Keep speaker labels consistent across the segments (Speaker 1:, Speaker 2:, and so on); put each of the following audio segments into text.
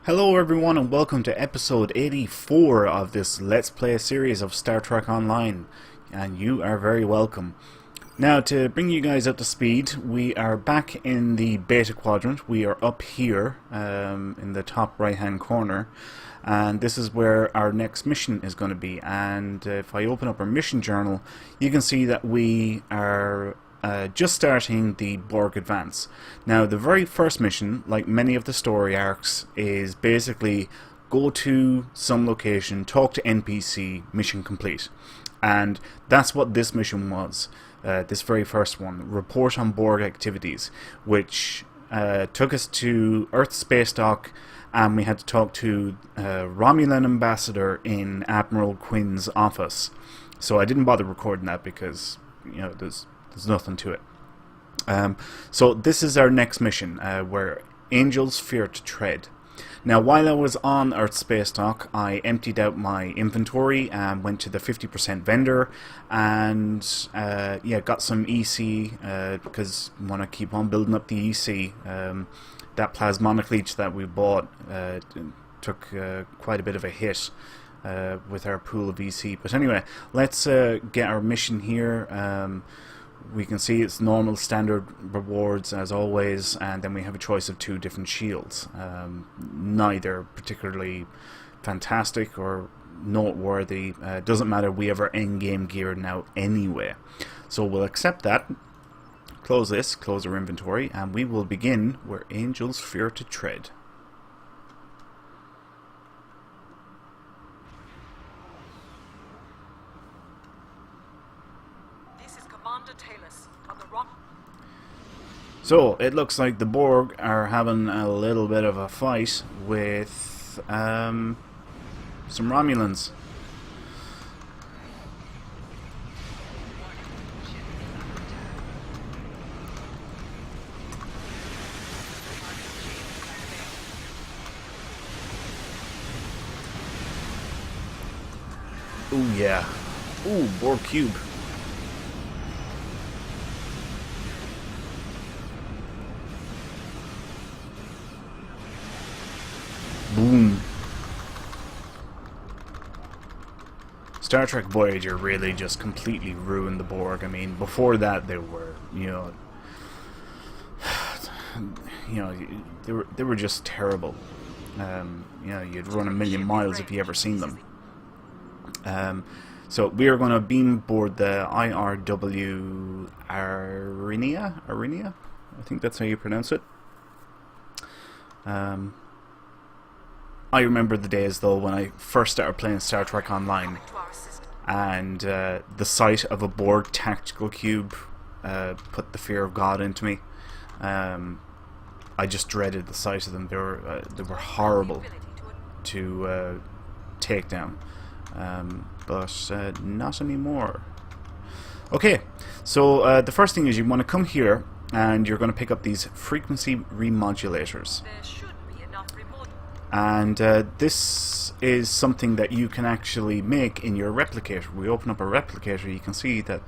Speaker 1: Hello everyone and welcome to episode 84 of this Let's Play series of Star Trek Online, and you are very welcome. Now, to bring you guys up to speed, we are back in the beta quadrant. We are up here in the top right hand corner, and this is where our next mission is going to be. And if I open up our mission journal, you can see that we are just starting the Borg Advance. Now, the very first mission, like many of the story arcs, is basically go to some location, talk to NPC, mission complete. And that's what this mission was. This very first one, report on Borg activities, which took us to Earth Space Dock, and we had to talk to Romulan ambassador in Admiral Quinn's office. So I didn't bother recording that because, you know, there's nothing to it. So this is our next mission, where Angels Fear to Tread. Now, while I was on Earth Space Dock, I emptied out my inventory and went to the 50% vendor, and yeah, got some EC because I want to keep on building up the EC. That plasmonic leech that we bought took quite a bit of a hit with our pool of EC. But anyway, let's get our mission here. We can see it's normal standard rewards as always, and then we have a choice of two different shields. Neither particularly fantastic or noteworthy. Doesn't matter, we have our end-game gear now anyway. So we'll accept that, close this, close our inventory, and we will begin where Angels Fear to Tread. So, it looks like the Borg are having a little bit of a fight with some Romulans. Ooh, yeah. Ooh, Borg Cube. Boom. Star Trek Voyager really just completely ruined the Borg. I mean, before that they were, they were just terrible. You'd run a million miles if you ever seen them. So we are going to beam board the IRW Arinia. I think that's how you pronounce it. I remember the days, though, when I first started playing Star Trek Online, and the sight of a Borg tactical cube put the fear of God into me. I just dreaded the sight of them. They were horrible to take down, but not anymore. Okay, so the first thing is you want to come here, and you're going to pick up these frequency remodulators. And this is something that you can actually make in your replicator. We open up a replicator, you can see that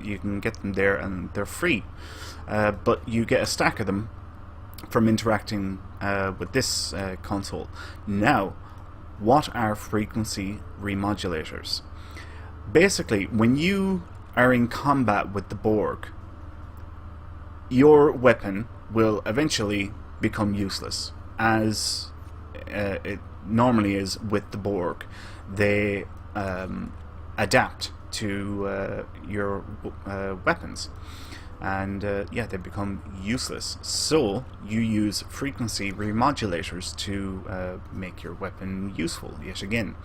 Speaker 1: you can get them there and they're free. But you get a stack of them from interacting with this console. Now, what are frequency remodulators? Basically, when you are in combat with the Borg, your weapon will eventually become useless, as it normally is with the Borg. They adapt to your weapons, and yeah, they become useless. So you use frequency remodulators to make your weapon useful yet again.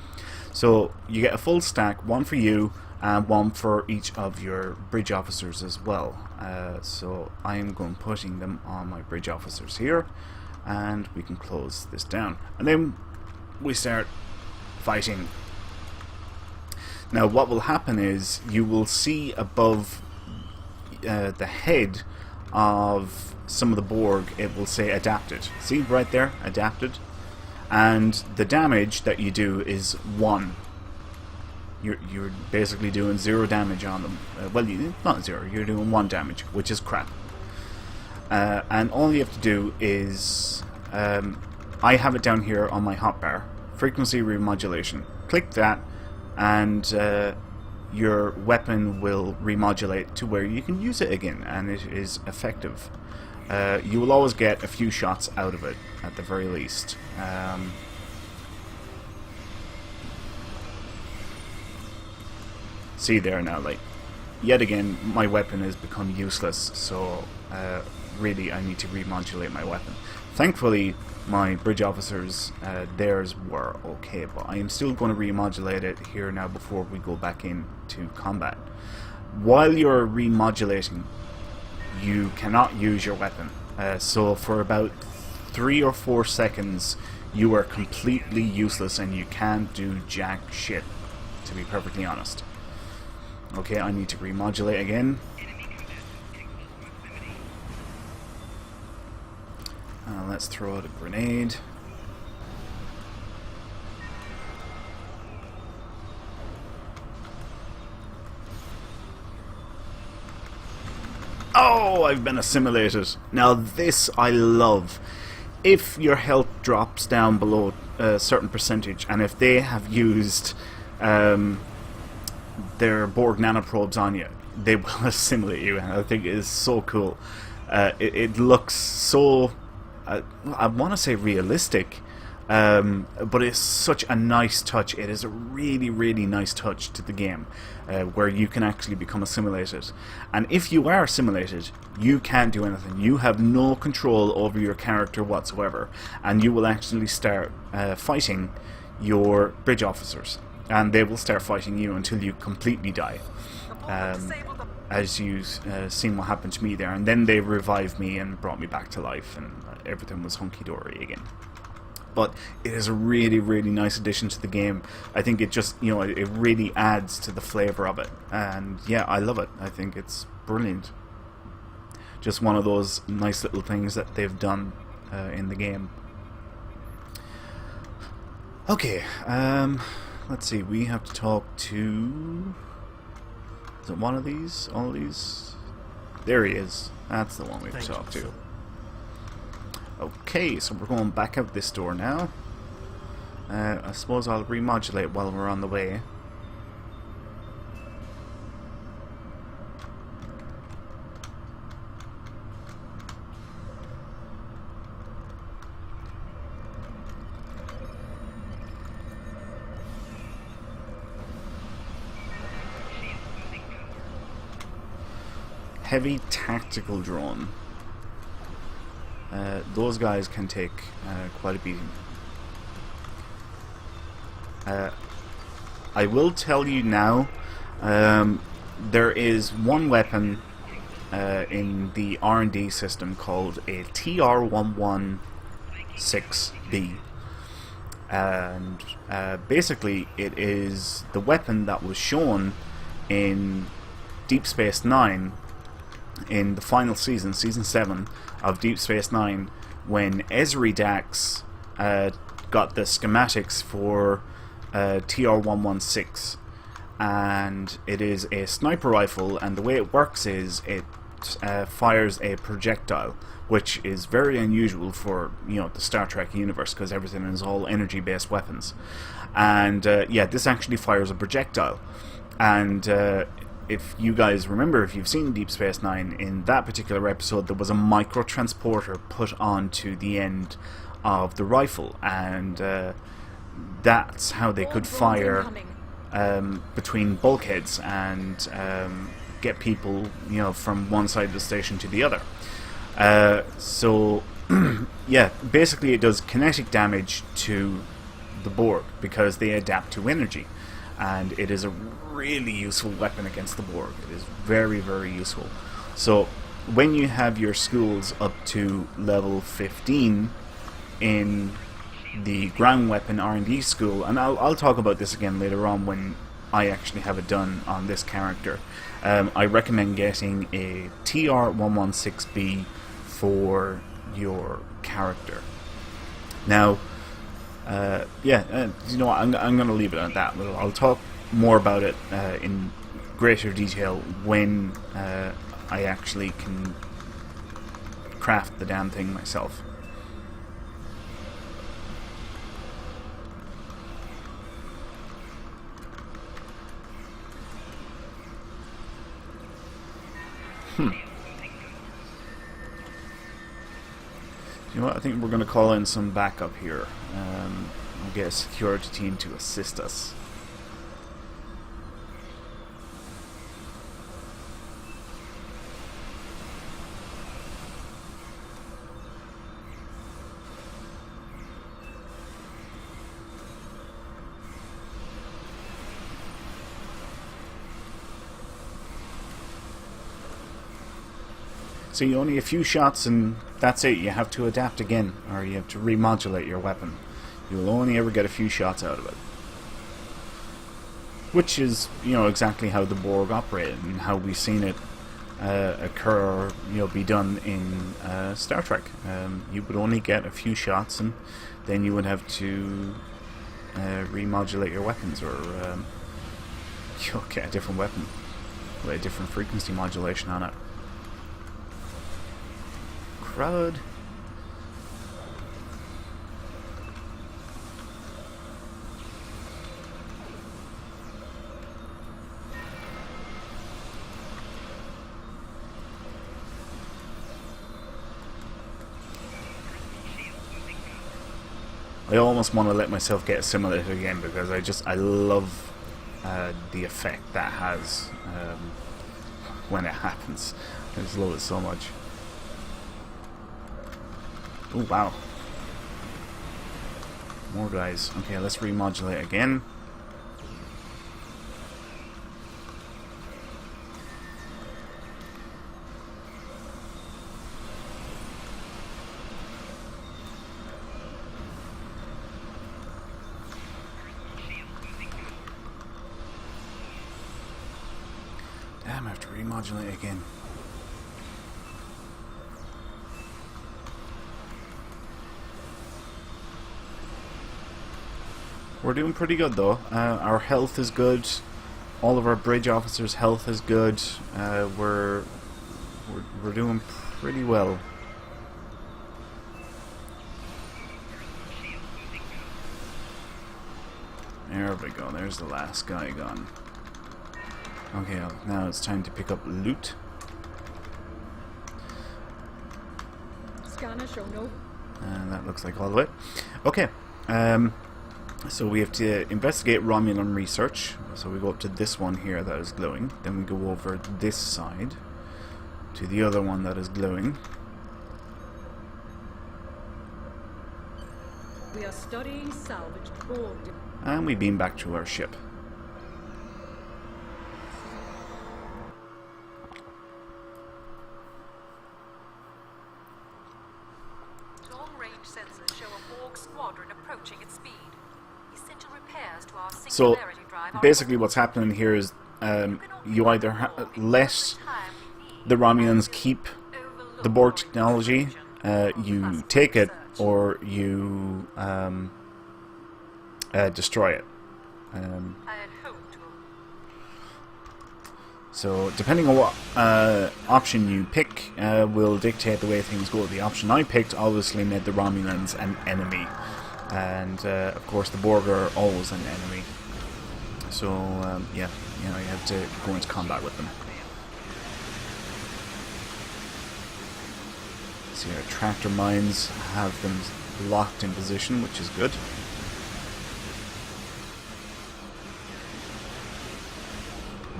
Speaker 1: So you get a full stack, one for you and one for each of your bridge officers as well. So I am going putting them on my bridge officers here, and we can close this down, and then we start fighting. Now, what will happen is you will see above the head of some of the Borg, it will say adapted. See right there, adapted, and the damage that you do is 1. You're basically doing 0 damage on them. Well, not 0, you're doing 1 damage, which is crap. And all you have to do is I have it down here on my hotbar. Frequency remodulation. Click that, and your weapon will remodulate to where you can use it again, and it is effective. You will always get a few shots out of it, at the very least. See there now, like, yet again, my weapon has become useless, so really I need to remodulate my weapon. Thankfully, my bridge officers, theirs were okay, but I am still going to remodulate it here now before we go back into combat. While you're remodulating, you cannot use your weapon. So for about 3 or 4 seconds, you are completely useless and you can't do jack shit, to be perfectly honest. Okay, I need to remodulate again. Let's throw out a grenade. Oh, I've been assimilated. Now this I love. If your health drops down below a certain percentage, and if they have used their Borg nanoprobes on you, they will assimilate you, and I think it is so cool. It looks so, I want to say realistic, but it's such a nice touch. It is a really, really nice touch to the game, where you can actually become assimilated. And if you are assimilated, you can't do anything. You have no control over your character whatsoever, and you will actually start fighting your bridge officers, and they will start fighting you until you completely die. As you've seen what happened to me there, and then they revived me and brought me back to life, and everything was hunky-dory again. But it is a really, really nice addition to the game. I think it just, you know, it really adds to the flavour of it, and yeah, I love it. I think it's brilliant. Just one of those nice little things that they've done in the game. Okay, let's see, we have to talk to... Is it one of these? All of these? There he is. That's the one we have to talk to. Okay, so we're going back out this door now. I suppose I'll remodulate while we're on the way. Heavy tactical drone. Those guys can take quite a beating. I will tell you now, there is one weapon in the R&D system called a TR-116B, and basically it is the weapon that was shown in Deep Space Nine in the final season, Season 7 of Deep Space Nine, when Ezri Dax got the schematics for TR-116, and it is a sniper rifle, and the way it works is it fires a projectile, which is very unusual for, you know, the Star Trek universe, because everything is all energy-based weapons. And yeah, this actually fires a projectile, and if you guys remember, if you've seen Deep Space Nine, in that particular episode there was a micro-transporter put onto the end of the rifle, and that's how they could fire between bulkheads and get people, you know, from one side of the station to the other. So yeah, basically it does kinetic damage to the Borg because they adapt to energy, and it is a really useful weapon against the Borg. It is very, very useful. So when you have your schools up to level 15 in the ground weapon R&D school, and I'll talk about this again later on when I actually have it done on this character, I recommend getting a TR-116B for your character. Now, yeah, you know what, I'm going to leave it at that. I'll talk more about it in greater detail when I actually can craft the damn thing myself. what, I think we're going to call in some backup here. We'll get a security team to assist us. So you only a few shots and that's it. You have to adapt again, or you have to remodulate your weapon. You'll only ever get a few shots out of it. Which is, you know, exactly how the Borg operated and how we've seen it occur, or, you know, be done in Star Trek. You would only get a few shots and then you would have to remodulate your weapons, or you'll get a different weapon with a different frequency modulation on it. Crud. I almost want to let myself get assimilated again, because I love the effect that has when it happens. I just love it so much. Oh wow. More guys. Okay, let's remodulate again. Damn, I have to remodulate again. We're doing pretty good though. Our health is good. All of our bridge officers' health is good. We're doing pretty well. There we go. There's the last guy gone. Okay, now it's time to pick up loot.
Speaker 2: Scanner show no.
Speaker 1: And that looks like all the way. Okay. So we have to investigate Romulan research. So we go up to this one here that is glowing. Then we go over this side to the other one that is glowing.
Speaker 2: We are studying salvaged Borg.
Speaker 1: And we beam back to our ship.
Speaker 3: Long-range sensors show a Borg squadron approaching at speed. Essential repairs to our
Speaker 1: So
Speaker 3: singularity drive are
Speaker 1: basically what's happening here is you either let the Romulans keep the Borg technology, you take it, or you destroy it.
Speaker 3: I had hoped to.
Speaker 1: So depending on what option you pick will dictate the way things go. The option I picked obviously made the Romulans an enemy, and of course the Borg are always an enemy. So yeah, you know, you have to go into combat with them. See, our tractor mines have them locked in position, which is good.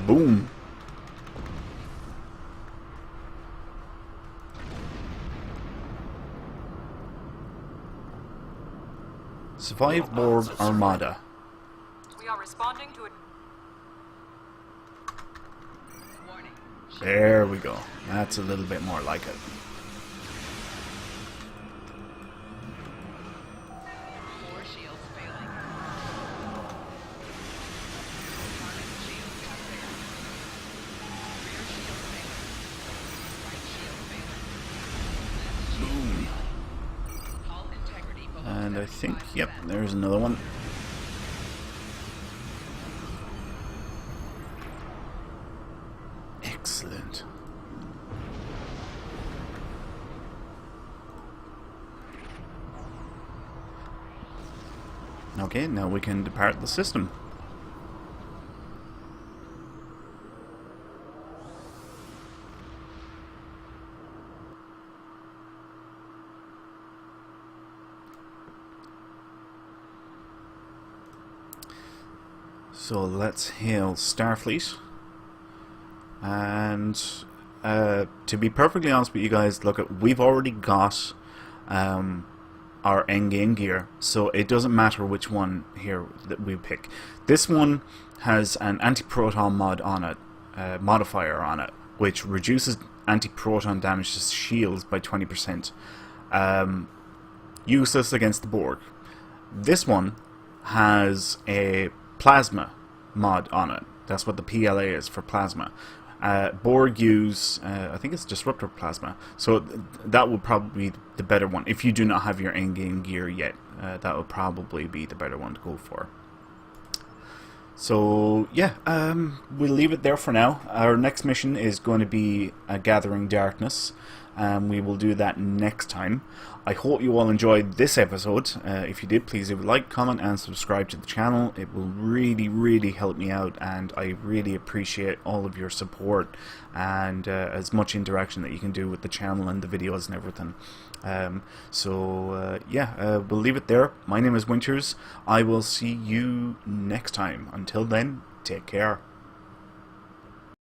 Speaker 1: Boom! Survive Borg Armada.
Speaker 3: We are responding to a
Speaker 1: There we go. That's a little bit more like it. And I think, yep, there's another one. Excellent. Okay, now we can depart the system. So let's hail Starfleet. And to be perfectly honest with you guys, look, we've already got our endgame gear, so it doesn't matter which one here that we pick. This one has an anti-proton mod on it, modifier on it, which reduces anti-proton damage to shields by 20%. Useless against the Borg. This one has a plasma mod on it. That's what the PLA is, for plasma. Borg use, I think it's disruptor plasma, so that would probably be the better one. If you do not have your endgame gear yet, that would probably be the better one to go for. So yeah, we'll leave it there for now. Our next mission is going to be Gathering Darkness. We will do that next time. I hope you all enjoyed this episode. If you did, please leave a like, comment and subscribe to the channel. It will really help me out, and I really appreciate all of your support and as much interaction that you can do with the channel and the videos and everything. Yeah, we'll leave it there. My name is Winters. I will see you next time. Until then, take care.